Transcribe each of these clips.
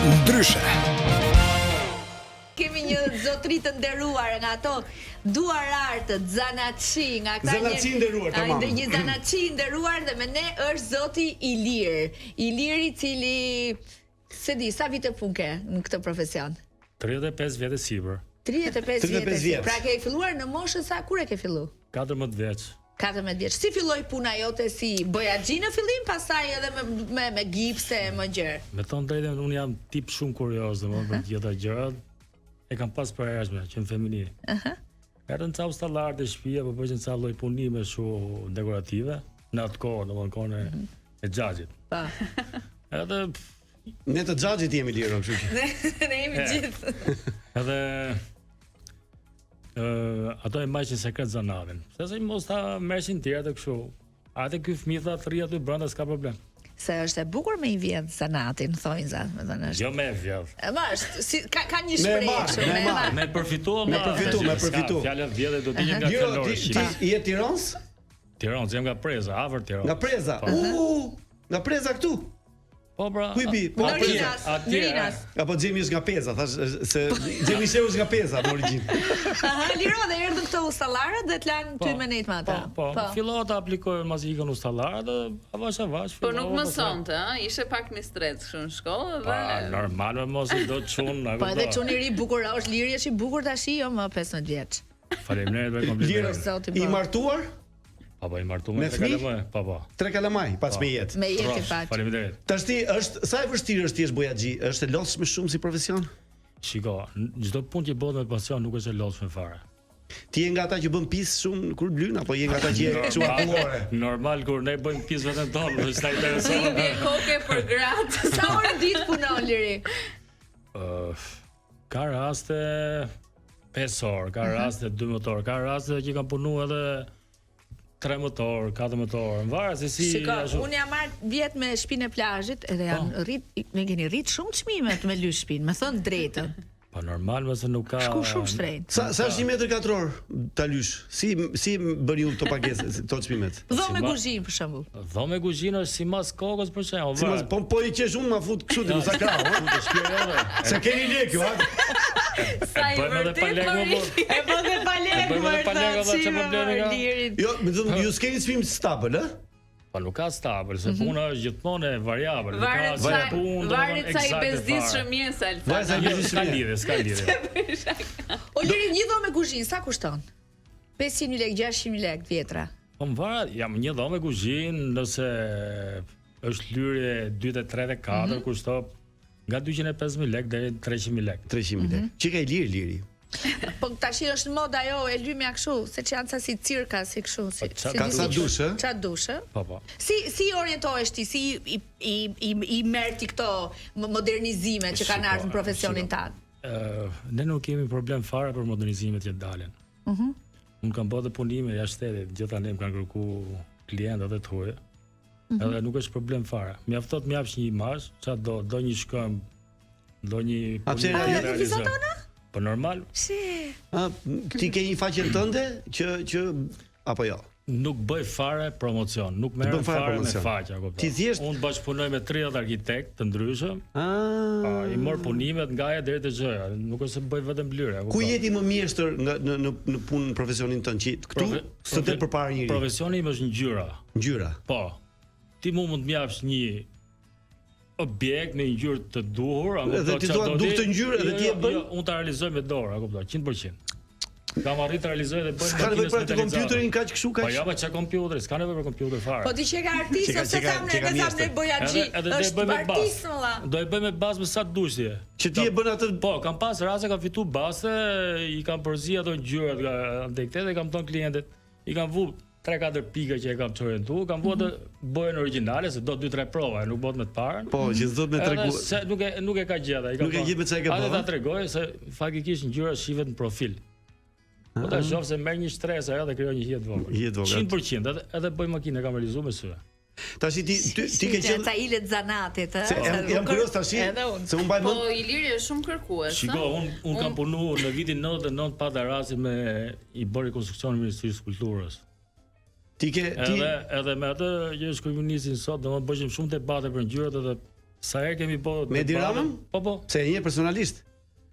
Ndryshe. Kemi një zotri të nderuar nga ato duarartë Zanaçi, nga këta Zanaçi nderuar, tamam. Një Zanaçi i nderuar dhe me ne është zoti Ilir. Iliri i cili se di sa vite pun ke në këtë profesion? 35 vjetë sipër. 35 vjetë. vjet. Pra ke filluar në moshën sa kur e ke filluar? 14 vjeç. 14 vjeç. Si filloi puna jote si bojaxhi në fillim, pastaj edhe me gipse, më gjërë? Me thonë drejtën, unë jam tip shumë kurioz, domethënë për gjitha gjërat. E kam pas përhershme që në femini. Edhe në ca ustallar të shtëpia, po bëjnë ca lloj punime shumë dekorative në atë kohë, domethënë kohën e xhaxhit. Po. Edhe Ne të xhaxhit jemi lirë, kështu që. Ne jemi gjithë. edhe ato e mbajnë sekret zanatin. Sepse mos ta merreshin tjerë të kështu. Atë ky fëmijë tha të rri aty brenda s'ka problem. Se është e bukur me i vjedh zanatin, thojnë za, me thënë është. Jo me vjedh. Ma është, si, ka një shprehje kështu, Me përfituar, me përfitu. Fjala vjedhje do të jenë nga fjalori. Ti je Tiranës? Tiranës, jam nga Preza, afër Tiranës. Nga Preza. Nga Preza këtu. Po pra. Ku i bi? Po Rinas. Apo Xhemi është nga Peza, thash se Xhemi Sheu është nga Peza në origjinë. Aha, liro dhe erdhën këto ustallarët dhe të lanë ty me nejt me ata. Po. Fillova të aplikoj mbas i ikën ustallarët dhe avash. Po nuk mësonte, ëh, ishe pak mistret kështu në shkollë dhe normal me mos i do të çun. Po edhe çuni i ri bukur, është liri është i bukur tash, jo më 15 vjeç. Faleminderit për komplimentin. I martuar? Po i martuar me 3 kalamaj. Po. 3 kalamaj, pas me jetë. Me jetë i fat. Faleminderit. Tash ti është sa e vështirë është ti jesh bojaxhi? Është e lodhshme shumë si profesion? Shiko, çdo punë që bëhet me pasion nuk është e lodhshme fare. Ti je nga ata që bën pis shumë kur blyn apo je nga ata që je kështu akullore? Normal kur ne bëjmë pis vetëm tonë, është sa intereson. Ti koke për gratë. Sa orë ditë punon liri? Ka raste 5 orë, ka raste 2 motor, ka raste që kam punuar edhe 3 motor, 4 motor, varet se si. Shiko, unë jam marrë vjet me shtëpinë e plazhit, edhe janë ne keni rrit shumë çmimet me lysh shtëpinë, me thënë drejtën. Po normal, mëse nuk ka. Shku shumë shtrenjtë. Sa është 1 metër katror ta lysh? Si bëni ju këto pagesë, këto çmimet? Dhomë kuzhinë për shembull. Dhomë kuzhinë është si mas kokës për shembull. Po i qesh unë ma fut kështu ti sa krau, ha? Se keni lek ju, ha? Sa i vërtet E bën dhe pa lekë. Jo, më thënë ju s'keni çmim stabël, ë? Po nuk ka stabël, se puna është gjithmonë e variabël. Varet sa i bezdisshëm je Alfa. S'ka lidhje. O liri një dhomë kuzhinë sa kushton? 500.000 lekë, 600.000 lekë vjetra. Po më varet, jam një dhomë kuzhinë, nëse është lyrje 2, 3, 4 kushton nga 250.000 lekë deri 300.000 lekë. 300.000 lekë. Çi ka i liri. Po tash është moda ajo e lymja kështu, se që janë sa si cirka, si kështu, si ka sa dush, ë? Ça dush, ë? Po. Si orientohesh ti, si i merr ti këto modernizime që kanë ardhur në profesionin tanë? Ne nuk kemi problem fare për modernizimet që dalin. Unë kam bërë punime jashtë shtetit, gjitha ne më kanë kërku klientët e tuaj. Edhe nuk është problem fare. Mjaftot më japsh një imazh, çfarë do një shkëmb, do një punë. Po normal. Si? Ti ke një faqen tënde që apo jo? Nuk bëj fare promocion, nuk merrem fare me faqe, apo. Ti thjesht unë bashkëpunoj me 30 arkitektë të ndryshëm. I mor punimet nga A deri te Z, nuk është se bëj vetëm blyre, apo. Ku jeti më mjeshtër në punë profesionin tënd që këtu s'të del përpara njëri? Profesioni im është ngjyra. Ngjyra. Po. Ti mund të japsh një objekt me ngjyrë të duhur, apo do të thotë duhet të ngjyrë edhe ti e bën. Unë ta realizoj me dorë, apo 100%. Kam arrit të realizoj dhe bëj makinën. Ka nevojë për kompjuterin kaq kështu kaq. Po ja, çka kompjuteri, s'ka nevojë për kompjuter fare. Po ti që ka artist ose thamë bojaxhi. Është artist valla. Do e bëj me bazë me sa dush ti. Që ti e bën atë. Po, kam pas raste kam fitu baste, i kam përzi ato ngjyrat nga arkitektë dhe kam thon klientit, i kam vu 3-4 pika që e kam çorientu, kam vënë bojën origjinale se do 2-3 prova, nuk bëhet me të parën. Po, që s'do me tregu. Se nuk e ka gjeta, nuk e gjet me çka e ka bërë. Ata ta tregoj se faktikisht ngjyra shihet në profil. Po ta shoh se merr një stres ajo dhe krijon një hijet vogël. 100%, edhe bëj makinë kam realizuar me sy. Tash ti ke qenë ta ilet zanatit, ë? Jam kurioz tash. Se un mbaj mend. Po Iliri është shumë kërkues. Shiko, un kam punuar në vitin 99 pa darasi me i bëri konstruksionin e Ministrisë së Kulturës. Ti edhe me atë që është kryeministin sot, domethënë bëjmë shumë debate për ngjyrat edhe Sa herë kemi bërë Me Edi Ramën? Po. Se e një personalisht.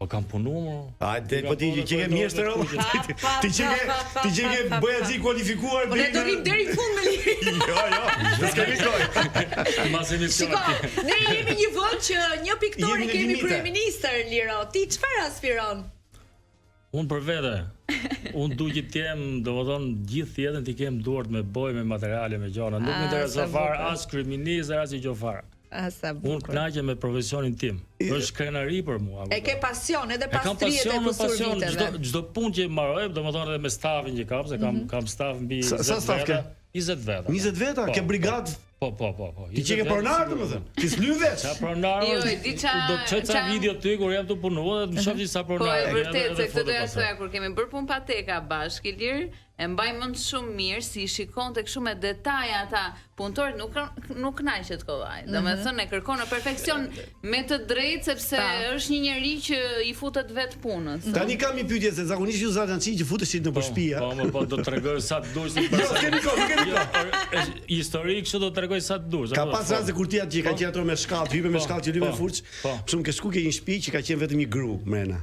Po kam punuar. Hajde, po ti që ke mjeshtër. Ti që ke bëjazi kualifikuar. Po ne do rim deri në fund me Liri. Jo, ne s'kemi kohë. Mas emisionit. Shiko, ne jemi një vend që një piktor Jemi i në kemi limite. kryeministër Liro. Ti çfarë aspiron? Unë për vete, unë du që t'jem, domethënë gjithë jetën t'i kem duart me bojë, me materiale, me gjana. Nuk më intereson fare as kryeminist, as gjë fare. Sa Unë bukur. kënaqem me profesionin tim. Është krenari për mua. E ke pasion edhe E pas kam 30 pasion, e me kusur pasion, viteve. çdo punë që marroj, domethënë edhe me stafin që kam, se kam staf mbi 20 Sa staf ke? 20 veta. 20 veta, ke brigadë. Po. Ti që ke pronar domethënë. Ti s'lyn veç. Sa pronar? Jo, e di qa- Do të çoj ca qa- video ty kur jam të punuar dhe të më shoh sa Po pronar. e vërtet, se këtë doja të thoja kur kemi bërë punë pateka bashkë, Ilir, e mbaj mend shumë mirë si shikonte kështu me detaje ata punëtorët nuk kënaqet kollaj. Domethënë e kërkon në perfeksion me të drejtë sepse është një njerëz që i futet vet punës. Tani kam një pyetje se zakonisht ju zadançi që futeshin në shtëpia. Po, do të tregoj sa të dush. Jo, s'kemi kohë. Historik kështu do të tregoj sa të dush. Ka pas raste kur ti atë që ka qenë ato me shkallë, hype me shkallë që lyp me furç. Shumë ke shku ke një shtëpi që ka qenë vetëm një gru mrena.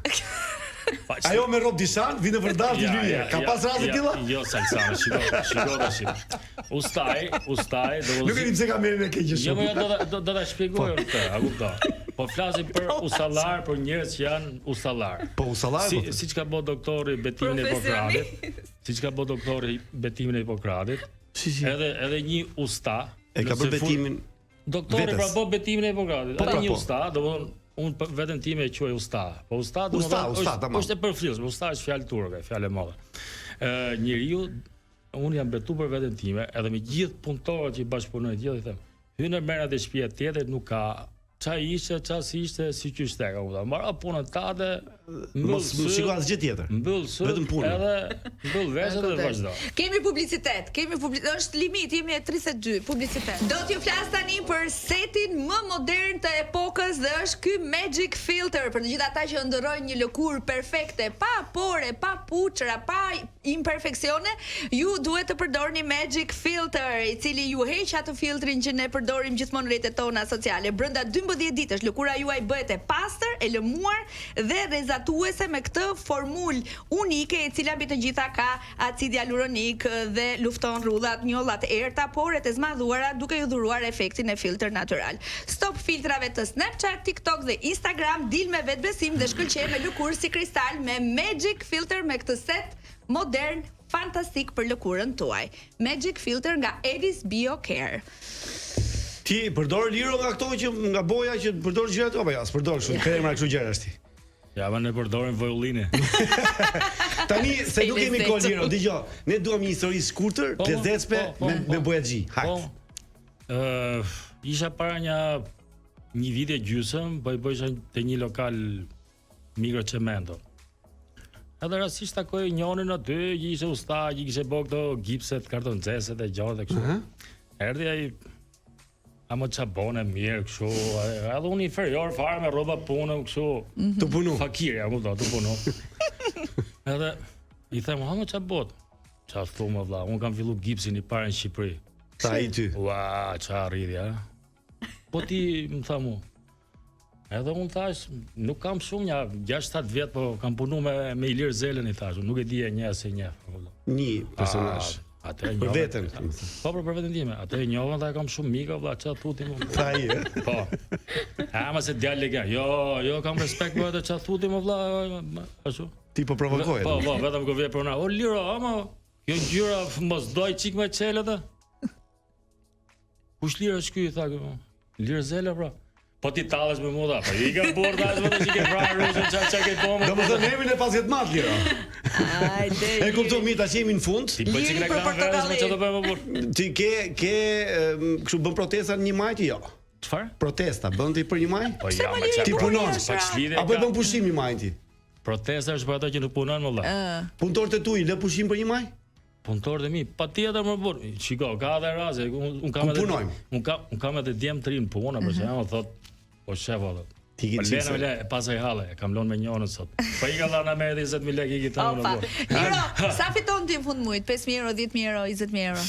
Ajo me rob dishan, vinë për darë të lyje. Ka pas raste tilla? Jo, Salsana, shiko tash. Ustaj, Nuk e di pse kamerën e ke që Jo, shumë. do ta shpjegoj këtë, a kupton? Po flasim për usallar, për njerëz që janë usallar. Po usallar po. Siç ka bë doktori betimin e Hipokratit. Siç ka bë doktori betimin e Hipokratit. Edhe një usta E ka bërë betimin. Doktori pra bë betimin e Hipokratit. Edhe një usta, domthonë unë veten time e quaj usta. Po usta është e përfillshme, usta është fjalë turke, fjalë e madhe. Njeriu unë jam betu për veten time, edhe me gjithë punëtorët që bashkëpunojnë gjithë i them. Hynë merr atë shtëpia tjetër nuk ka çfarë ishte, çfarë si ishte, si qyshte ka kuptuar. Marra punën tate, Mos shiko asgjë tjetër. Mbyll Vetëm punë. Edhe mbyll veshët dhe vazhdo. Kemi publicitet, është limit, jemi e 32, publicitet. Do t'ju flas tani për setin më modern të epokës dhe është ky Magic Filter për të gjithë ata që ndërrojnë një lëkurë perfekte, pa pore, pa puçra, pa imperfeksione, ju duhet të përdorni Magic Filter, i cili ju heq atë filtrin që ne përdorim gjithmonë në rrjetet tona sociale. Brenda 12 ditësh lëkura juaj bëhet e pastër, e lëmuar dhe rrezatuese me këtë formulë unike e cila mbi të gjitha ka acid hyaluronik dhe lufton rrudhat, njollat e errta, poret e zmadhuara duke ju dhuruar efektin e filter natyral. Stop filtrave të Snapchat, TikTok dhe Instagram, dil me vetbesim dhe shkëlqej me lëkurë si kristal me Magic Filter me këtë set modern fantastik për lëkurën tuaj. Magic Filter nga Edis Bio Care. Ti përdor Liro nga këto që nga boja që përdor gjërat apo ja, s'përdor shumë kremra kështu gjërash ti. Ja, ne përdorim violine. Tani se nuk kemi kohë Liro, dëgjoj. Ne duam një histori shkurtër, të lezetshme me bojaxhi. Hajt. Isha para një vit e gjysmë, po i bëjsha te një lokal Microcemento. Edhe rastisht takoj njërin aty, që ishte usta, që kishte bërë këto gipset, kartonxeset e gjatë e kështu. Erdhi ai ama çabone mirë kështu, edhe unë inferior fare me rroba punë kështu. Të punu. Fakir, ja kupton, të punu. Edhe i them, "Ha më çabot." Çfarë thumë vëlla, unë kam filluar gipsin i parë në Shqipëri. Ta i ty. Ua, çfarë arritja. Po ti më tha mu. Edhe unë thash, nuk kam shumë, 6-7 vjet, po kam punu me Ilir Zelën i thash, nuk e di e një se një. Një personazh. Atë Për veten. Po për veten time. Atë e njohën dhe kam shumë mika, vëlla, çfarë thuti më. Ta i. Po. Ama se djalë ka. Jo, kam respekt për atë çfarë thuti më vëlla, ashtu. Ti po provokoje. Po, vetëm kur vjen prona. O Liro, ama kjo ngjyra mos doj çik me çelë atë. Kush Liro është ky, tha ky. Lir Zela pra. Po ti tallesh me mua, po i ka borda as vetë që ke vrarë rrugën çka ke bëmë. Domethënë emrin e pasjet mat Liro. Hajde. E kuptoj mi tash jemi në fund. Ti po çik reklam verës me çfarë do bëjmë burr. Ti ke kështu bën protesta në 1 maj ti jo? Çfarë? Protesta bën ti për 1 maj? Po ja, ma çfarë. Ti punon, pa çlidhje. apo bën pushim 1 maj ti? Protesta është për ata që nuk punojnë më vëlla. Punëtorët e tu i lë pushim për 1 maj? Punëtorët e mi, patjetër më burr. Shiko, ka edhe raste, un kam edhe un kam edhe djem të rinë punë, për shembull, thot, po shef valla. Ti ke çfarë? Po le, pasaj halle, kam lënë me njërin sot. Po i ka dhënë me 20000 lekë i kitë unë. Liro, sa fiton ti në fund muajit? 5000 euro, 10000 euro, 20000 euro.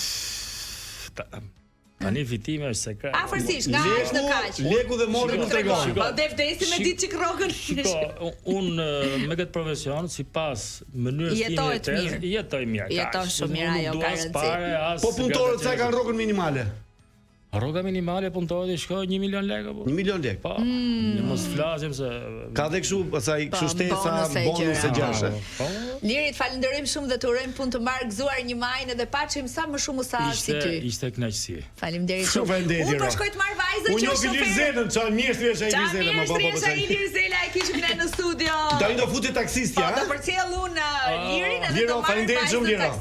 Tani fitimi është sekret. Afërsisht, nga aq në kaq. Leku dhe morri nuk tregon. Po devdesi me ditë çik rrogën. Shiko, unë me këtë profesion, sipas mënyrës time jetoj mirë. Jeton shumë mirë, ajo ka rëndësi. Po punëtorët sa kanë rrogën minimale? Rroga minimale punëtorit shkoj 1 milion lekë apo? 1 milion lekë. Po. Ne mos flasim se ka dhe kështu, pastaj kështu shtesa, bonus e gjashtë. Lirit, falenderojmë shumë dhe të urojmë punë të margëzuar një majnë dhe paçim sa më shumë sa si ty. Ishte kënaqësi. Faleminderit shumë. Unë po shkoj të marr vajzën që Unë jo Ilirzenën, çan mjeshtri është Ilirzenën, më baba po. Ilirzenën e kishim ne në studio. Tani do futet taksisti, ha? Do përcjell unë Lirin edhe do marr vajzën. Faleminderit shumë Lira.